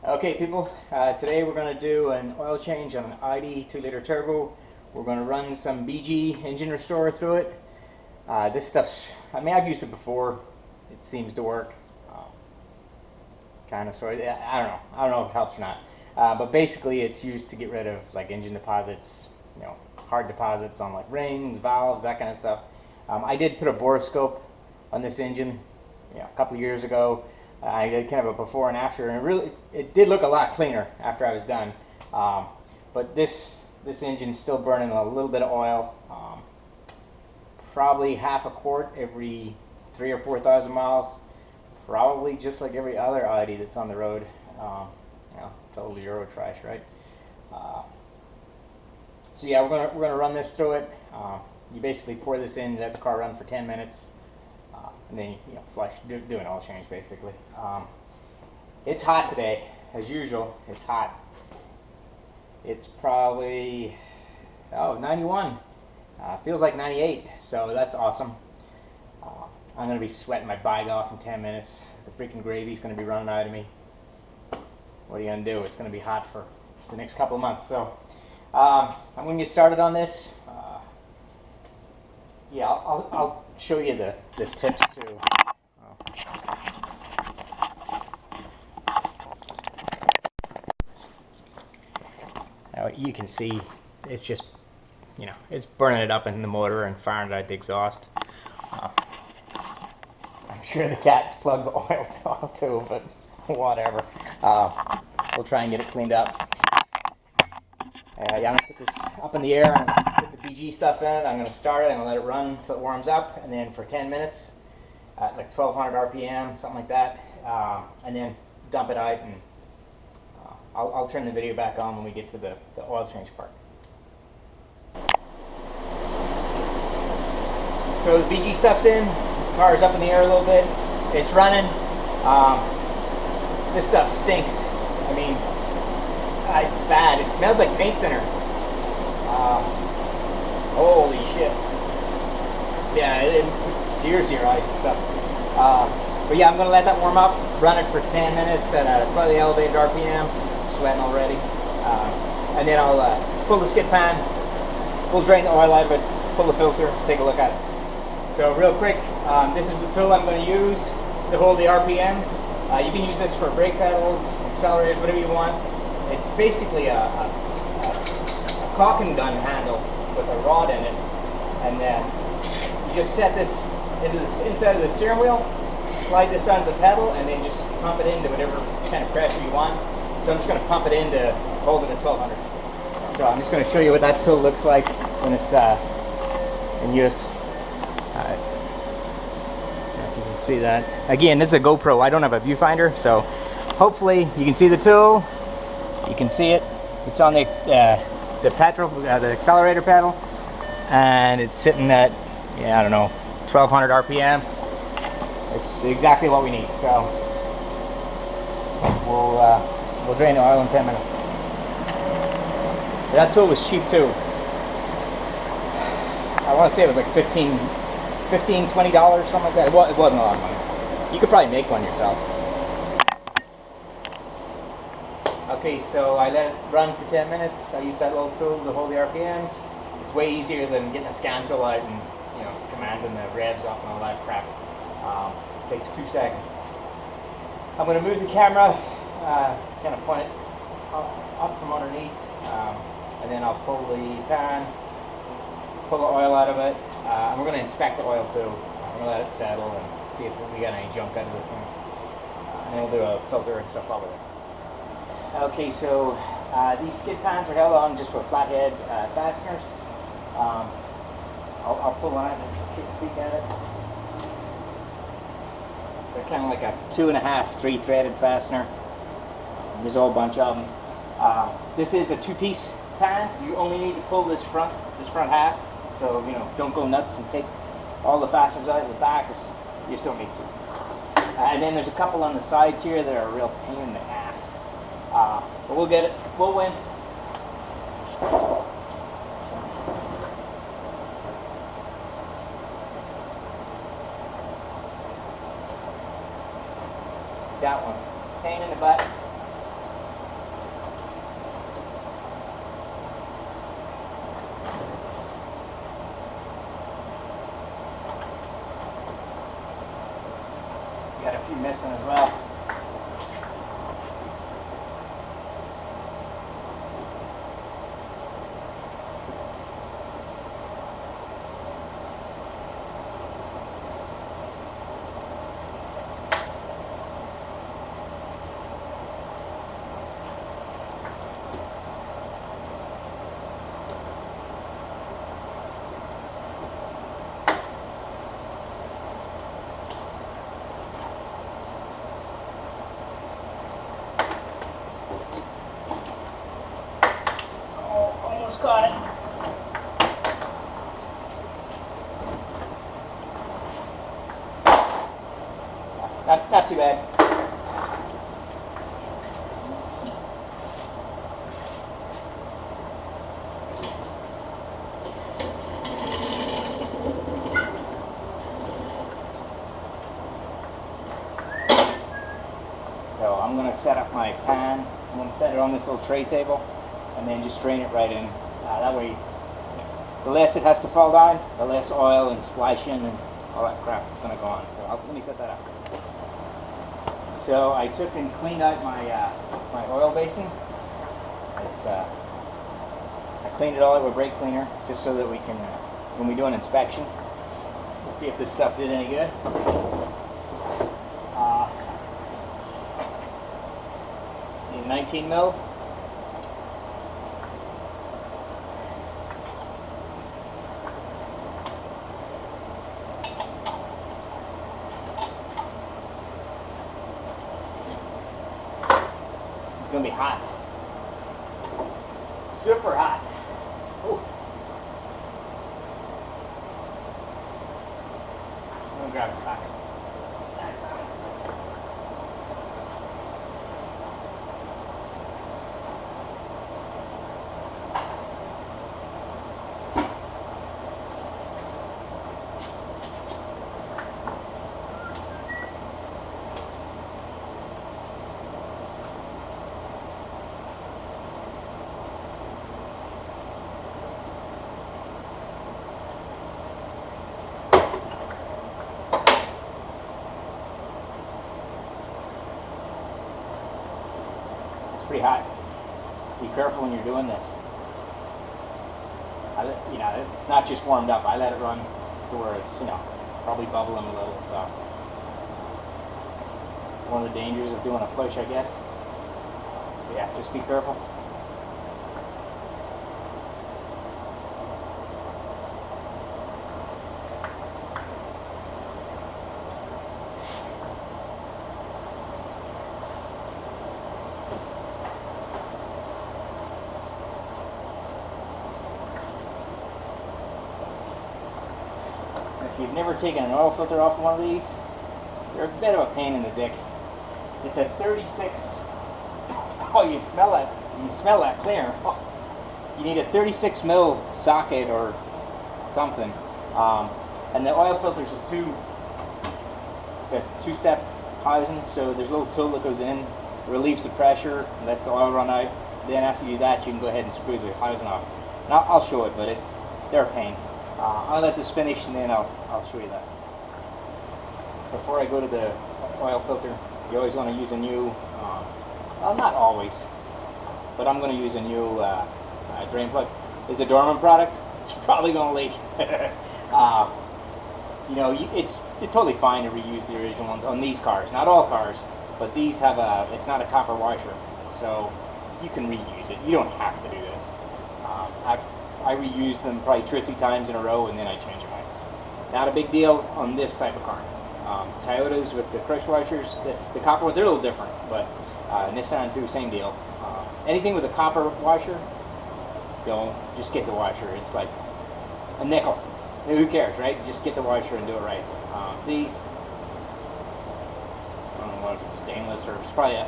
Okay, people, today we're going to do an oil change on an Audi 2-liter turbo. We're going to run some BG engine restore through it. This stuff's, I've used it before. It seems to work. Kind of, sort of. I don't know if it helps or not. But basically it's used to get rid of like engine deposits, hard deposits on like rings, valves, that kind of stuff. I did put a borescope on this engine a couple of years ago. I did kind of a before and after, and it did look a lot cleaner after I was done. But this engine's still burning a little bit of oil, probably half a quart every 3,000 or 4,000 miles, probably just like every other Audi that's on the road. Total Euro trash, right? So yeah, we're gonna run this through it. You basically pour this in, let the car run for 10 minutes. And then flush, do an oil change basically. It's hot today, as usual. It's hot. It's probably 91. Feels like 98, so that's awesome. I'm gonna be sweating my bag off in 10 minutes. The freaking gravy's gonna be running out of me. What are you gonna do? It's gonna be hot for the next couple of months. So I'm gonna get started on this. Yeah, I'll show you the tips too. Now you can see it's just, it's burning it up in the motor and firing it out the exhaust. I'm sure the cat's plugged the oil too, but whatever. We'll try and get it cleaned up. Yeah, I'm going to put this up in the air. I'm going to put the BG stuff in it. I'm going to start it. I'm going to let it run until it warms up. And then for 10 minutes at like 1200 RPM, something like that. And then dump it out. And I'll turn the video back on when we get to the oil change part. So the BG stuff's in. The car's up in the air a little bit. It's running. This stuff stinks. It's bad. It smells like paint thinner. Holy shit. Yeah, tears to your eyes and stuff. But yeah, I'm going to let that warm up, run it for 10 minutes at a slightly elevated RPM. I'm sweating already. And then I'll pull the skid pan, we'll drain the oil out of it, pull the filter, take a look at it. So real quick, this is the tool I'm going to use to hold the RPMs. You can use this for brake pedals, accelerators, whatever you want. It's basically a caulk and gun handle with a rod in it, and then you just set this into the inside of the steering wheel, slide this down to the pedal, and then just pump it into whatever kind of pressure you want. So I'm just going to pump it in to hold it at 1200. So I'm just going to show you what that tool looks like when it's in use. I don't know if you can see that. Again, this is a GoPro. I don't have a viewfinder, so hopefully you can see the tool. You can see it. It's on the petrol, the accelerator pedal, and it's sitting at, I don't know, 1200 RPM. It's exactly what we need. So we'll drain the oil in 10 minutes. That tool was cheap too. I want to say it was like $15, $20, something like that. It wasn't a lot of money. You could probably make one yourself. Okay, so I let it run for 10 minutes. I used that little tool to hold the RPMs. It's way easier than getting a scan tool out and commanding the revs up and all that crap. It takes 2 seconds. I'm going to move the camera, kind of point it up from underneath, and then I'll pull the pan, pull the oil out of it, and we're going to inspect the oil too. I'm going to let it settle and see if we got any junk out of this thing. And then we'll do a filter and stuff over there. Okay, so these skid pans are held on just with flathead fasteners. I'll pull on it and take a peek at it. They're kind of like a 2.5, 3-threaded fastener. There's a whole bunch of them. This is a 2-piece pan. You only need to pull this front half. So don't go nuts and take all the fasteners out of the back. You still need to. And then there's a couple on the sides here that are a real pain in the ass. But we'll get it. We'll win. That one. Pain in the butt. missing as well. Got it. Not too bad. So I'm going to set up my pan. I'm going to set it on this little tray table and then just drain it right in. That way, the less it has to fall down, the less oil and splashing and all that crap that's going to go on. So let me set that up. So I took and cleaned out my my oil basin. It's I cleaned it all out with brake cleaner just so that we can, when we do an inspection, we'll see if this stuff did any good. The 19 mil. It's gonna be hot. Super hot. Ooh. I'm gonna grab a socket. That's hot. It's pretty hot. Be careful when you're doing this. You know, it's not just warmed up. I let it run to where it's, you know, probably bubbling a little. So one of the dangers of doing a flush, I guess. So yeah, just be careful. If you've never taken an oil filter off of one of these, they're a bit of a pain in the dick. It's a 36. Oh, you smell that? You smell that clear. Oh, you need a 36 mil socket or something, and the oil filter's it's a two-step housing. So there's a little tool that goes in, relieves the pressure, and lets the oil run out. Then after you do that, you can go ahead and screw the housing off. And I'll show it, but they're a pain. I'll let this finish and then I'll show you that. Before I go to the oil filter, you always want to use a new, well, not always, but I'm going to use a new drain plug. It's a Dorman product. It's probably going to leak. You know, it's totally fine to reuse the original ones on these cars. Not all cars, but these have it's not a copper washer, so you can reuse it. You don't have to do this. I reuse them probably 2 or 3 times in a row and then I change them out. Not a big deal on this type of car. Toyotas with the crush washers, the copper ones, they're a little different, but Nissan too, same deal. Anything with a copper washer, you know, just get the washer. It's like a nickel. Who cares, right? Just get the washer and do it right. These, I don't know if it's stainless or it's probably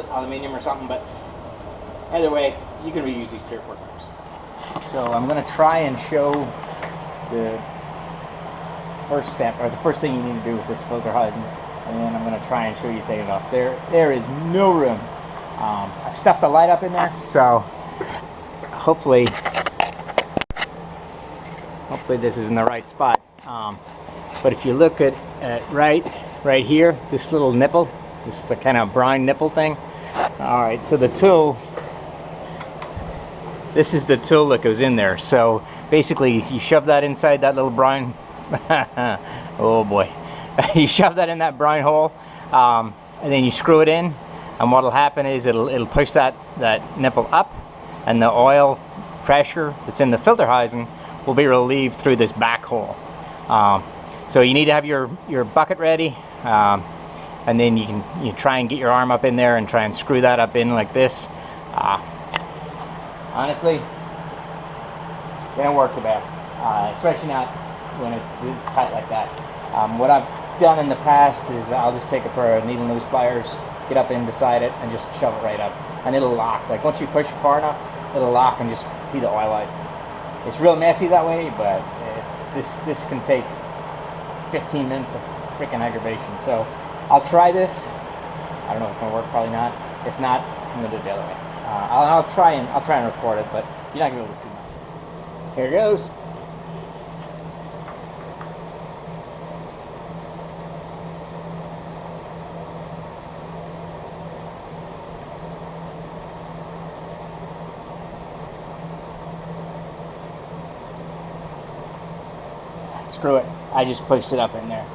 aluminum or something, but either way, you can reuse these 3 or 4 times. So I'm going to try and show the first step, or the first thing you need to do with this filter housing, and then I'm going to try and show you taking it off. There is no room. I've stuffed the light up in there, so hopefully this is in the right spot. But if you look at right, right here, this little nipple, this is the kind of brine nipple thing. All right, so the tool, this is the tool that goes in there. So basically you shove that inside that little brine, oh boy, you shove that in that brine hole, and then you screw it in, and what'll happen is it'll push that nipple up, and the oil pressure that's in the filter housing will be relieved through this back hole. So you need to have your bucket ready, and then you try and get your arm up in there and try and screw that up in like this. Honestly, they don't work the best, especially not when it's tight like that. What I've done in the past is I'll just take a pair of needle nose pliers, get up in beside it, and just shove it right up, and it'll lock. Like once you push it far enough, it'll lock and just pee the oil out. It's real messy that way, but this can take 15 minutes of freaking aggravation. So I'll try this. I don't know if it's gonna work, probably not. If not, I'm gonna do it the other way. I'll try and record it, but you're not gonna be able to see much. Here it goes. Screw it. I just pushed it up in there.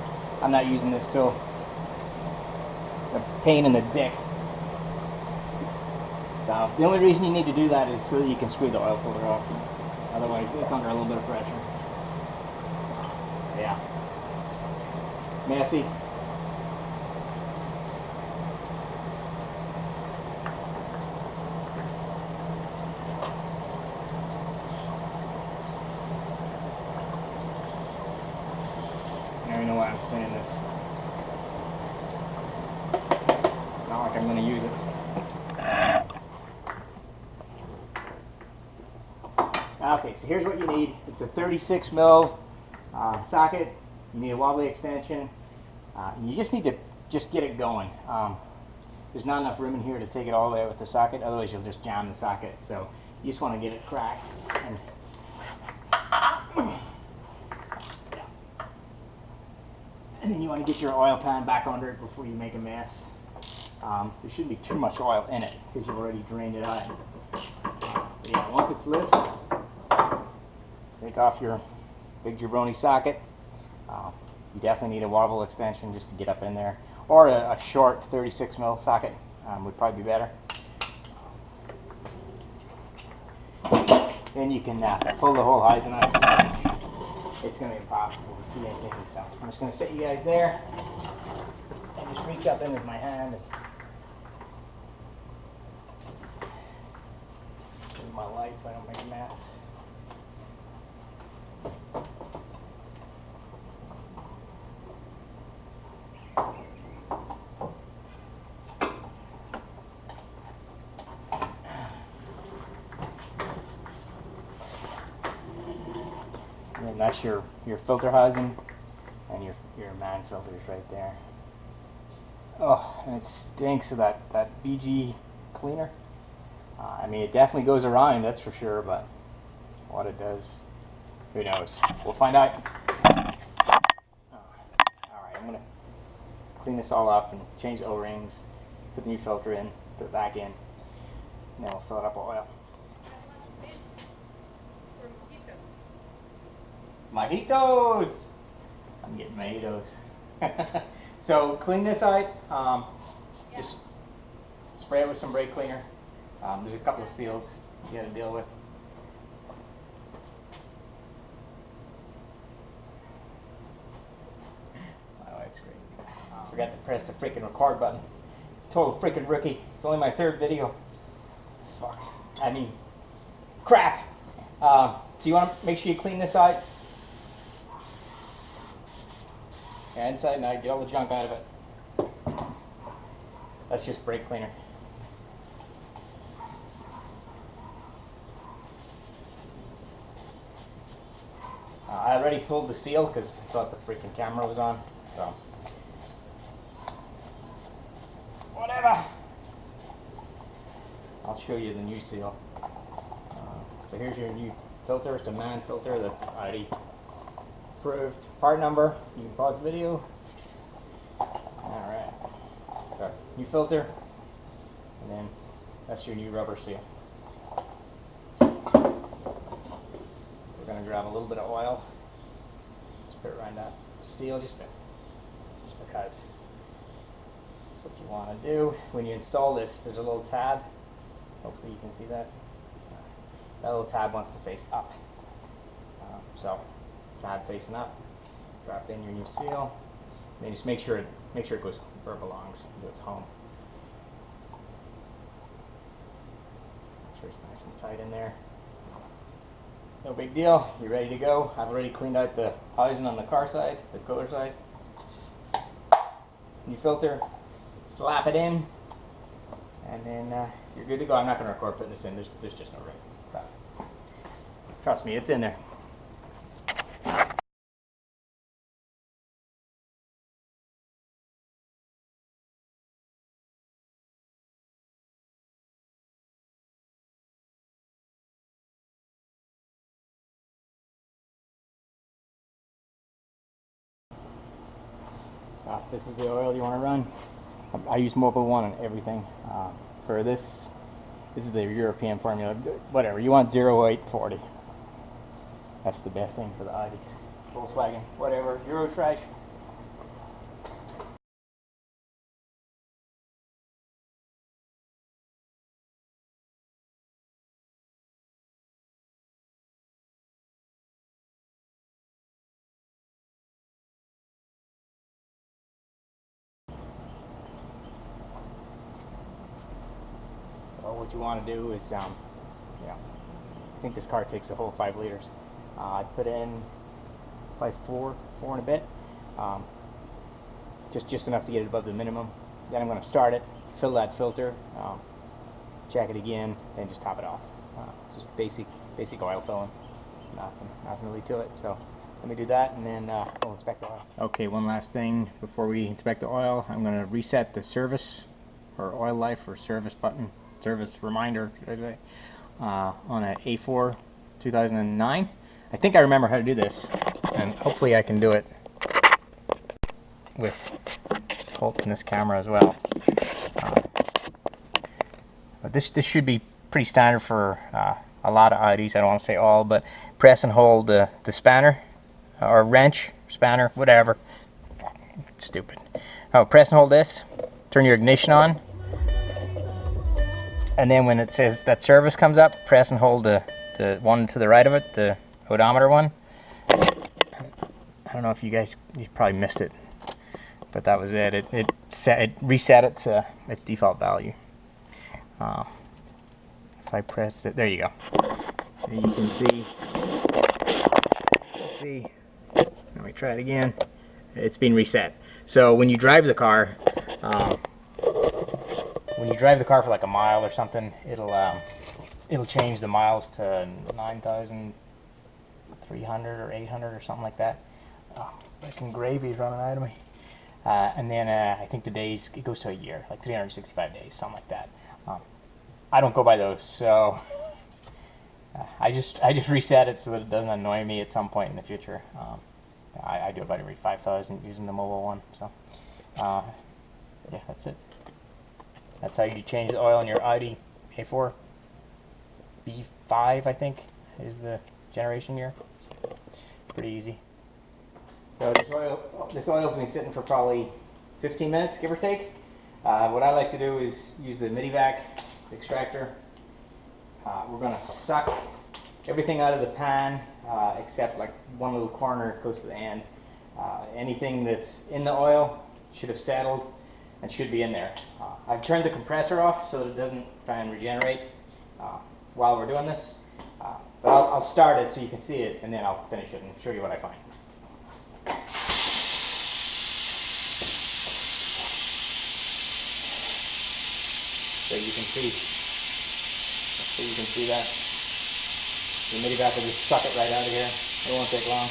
I'm not using this tool. A pain in the dick. So the only reason you need to do that is so that you can screw the oil filter off. Otherwise, it's under a little bit of pressure. Yeah. Messy. I don't know why I'm cleaning this. Not like I'm going to use it. Okay, so here's what you need. It's a 36 mil socket. You need a wobbly extension. You just need to get it going. There's not enough room in here to take it all the way out with the socket, otherwise you'll just jam the socket. So you just want to get it cracked. And then you want to get your oil pan back under it before you make a mess. There shouldn't be too much oil in it because you've already drained it out. But yeah, once it's loose, take off your big jabroni socket. You definitely need a wobble extension just to get up in there, or a short 36 mil socket would probably be better. Then you can pull the whole housing out. It's going to be impossible to see anything, so I'm just going to set you guys there and just reach up in with my hand and move my light so I don't make a mess. And that's your filter housing and your man filters right there. Oh, and it stinks of that BG cleaner. I mean, it definitely goes around, that's for sure, but what it does, who knows? We'll find out. Alright, I'm going to clean this all up and change the O-rings, put the new filter in, put it back in, and then we'll fill it up with oil. Mojitos! I'm getting mojitos. So clean this out. Just spray it with some brake cleaner. There's a couple of seals you got to deal with. Oh, that's great. Forgot to press the freaking record button. Total freaking rookie. It's only my third video. Fuck. I mean, crap. So you want to make sure you clean this out. Yeah, inside and out, get all the junk out of it. That's just brake cleaner. I already pulled the seal because I thought the freaking camera was on. So, whatever. I'll show you the new seal. So here's your new filter. It's a man filter that's Audi approved. Part number. You can pause the video. new filter, and then that's your new rubber seal. We're going to grab a little bit of oil, just put it around that seal, just because that's what you want to do. When you install this, there's a little tab, hopefully you can see that. That little tab wants to face up. So tab facing up, drop in your new seal, and then just make sure it goes where it belongs, into its home. Make sure it's nice and tight in there. No big deal, you're ready to go. I've already cleaned out the housing on the car side, the cooler side. New filter, slap it in, and then you're good to go. I'm not going to record putting this in, there's just no ring. Trust me, it's in there. So this is the oil you want to run. I use Mobil 1 on everything. For this is the European formula. Whatever, you want 0840. That's the best thing for the Audis. Volkswagen, whatever, Euro trash. So what you want to do is, I think this car takes a whole 5 liters. I put in probably four and a bit, just enough to get it above the minimum. Then I'm going to start it, fill that filter, check it again, then just top it off. Just basic oil filling, nothing really to it. So let me do that, and then we'll inspect the oil. Okay, one last thing before we inspect the oil. I'm going to reset the service or oil life or service button, service reminder, should I say, on an A4 2009. I think I remember how to do this, and hopefully I can do it with holding this camera as well. But this should be pretty standard for a lot of Audis. I don't want to say all, but press and hold the spanner or wrench, spanner, whatever. Stupid. Oh, press and hold this. Turn your ignition on, and then when it says that service comes up, press and hold the one to the right of it, the odometer one. I don't know if you probably missed it, but that was it. It reset it to its default value. If I press it, there you go. So you can see. Let me try it again. It's been reset. So when you drive the car, for like a mile or something, it'll change the miles to 9,300 or 800 or something like that. Freaking gravy's running out of me. And then I think the days, it goes to a year, like 365 days, something like that. I don't go by those, so I just reset it so that it doesn't annoy me at some point in the future. I do about every 5,000 using the Mobil 1. So yeah, that's it. That's how you change the oil in your Audi A4. B5, I think, is the generation year. So, pretty easy. So this oil's been sitting for probably 15 minutes, give or take. What I like to do is use the midi-vac extractor. We're going to suck everything out of the pan except like one little corner close to the end. Anything that's in the oil should have settled and should be in there. I've turned the compressor off so that it doesn't try and regenerate while we're doing this. But I'll start it so you can see it, and then I'll finish it and show you what I find. So you can see that. The midi-vac will just suck it right out of here. It won't take long.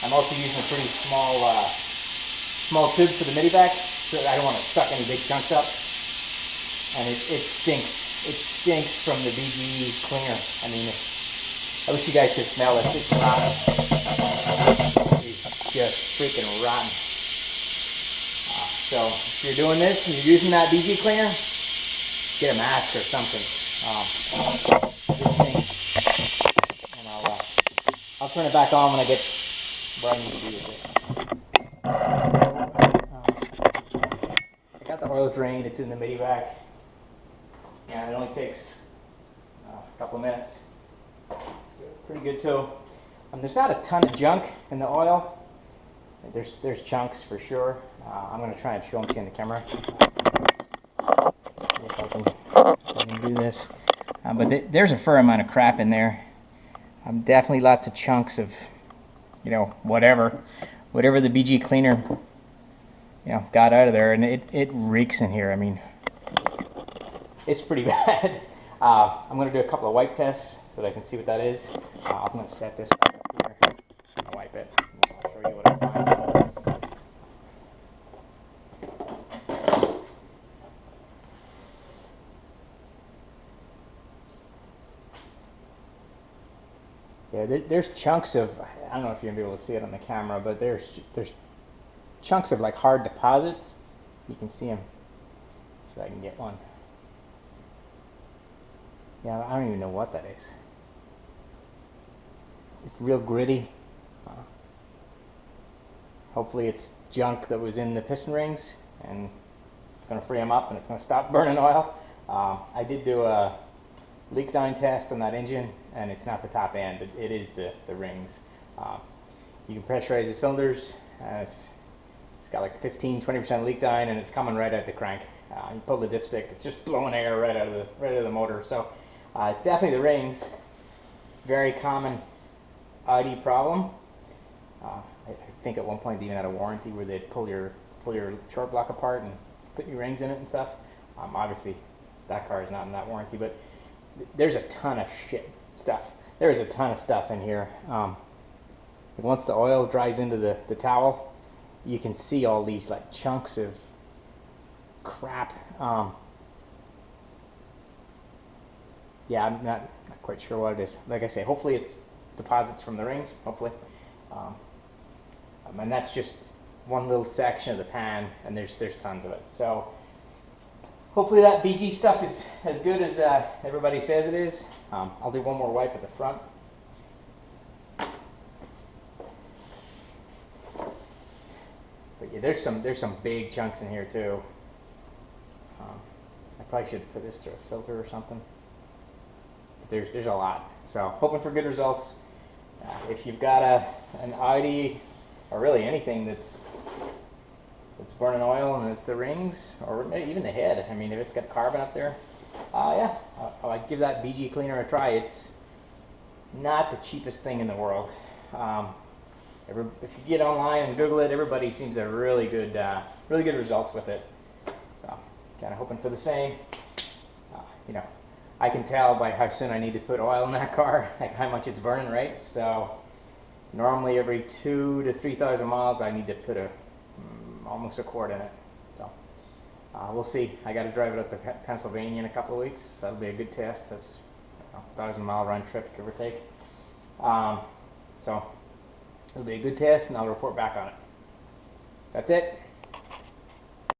I'm also using a pretty small tube for the midi-vac, so I don't want to suck any big chunks up. And it stinks. It stinks from the BGE cleaner. I mean, I wish you guys could smell it. It's rotten. It's just freaking rotten. So if you're doing this and you're using that BG cleaner, get a mask or something. This thing, and I'll turn it back on when I get where I need to be with it. I got the oil drain. It's in the midi vac. Yeah, it only takes a couple of minutes. It's pretty good too. There's not a ton of junk in the oil. There's chunks for sure. I'm going to try and show them to you in the camera. See if I can do this. But there's a fair amount of crap in there. Definitely lots of chunks of, whatever the BG cleaner, got out of there, and it reeks in here. I mean, it's pretty bad. I'm going to do a couple of wipe tests so that I can see what that is. I'm going to set this back up here. I'll wipe it. I'll show you what I find. Yeah, there's chunks of, I don't know if you're going to be able to see it on the camera, but there's chunks of like hard deposits. You can see them. So I can get one. Yeah, I don't even know what that is. It's real gritty. Hopefully it's junk that was in the piston rings, and it's going to free them up and it's going to stop burning oil. I did do a leak down test on that engine, and it's not the top end, it is the rings. You can pressurize the cylinders, and it's got like 15-20% leak down, and it's coming right out the crank. You pull the dipstick, it's just blowing air right out of the motor. So it's definitely the rings. Very common Audi problem. I think at one point they even had a warranty where they'd pull your short block apart and put new rings in it and stuff. Obviously that car is not in that warranty, but there's a ton of shit stuff. There's a ton of stuff in here. Once the oil dries into the towel, you can see all these like chunks of crap. Yeah, I'm not quite sure what it is. Like I say, hopefully it's deposits from the rings, hopefully. And that's just one little section of the pan, and there's tons of it. So hopefully that BG stuff is as good as everybody says it is. I'll do one more wipe at the front. But yeah, there's some big chunks in here too. I probably should put this through a filter or something. But there's a lot. So hoping for good results. If you've got an Audi, or really anything that's burning oil and it's the rings, or maybe even the head. I mean, if it's got carbon up there, yeah, I'd give that BG cleaner a try. It's not the cheapest thing in the world. If you get online and Google it, everybody seems to have really good results with it. So, kind of hoping for the same. I can tell by how soon I need to put oil in that car, like how much it's burning, right? So, normally every 2,000 to 3,000 miles, I need to put almost a quart in it. So, we'll see. I got to drive it up to Pennsylvania in a couple of weeks. So that'll be a good test. That's a 1,000-mile round trip, give or take. So it'll be a good test, and I'll report back on it. That's it.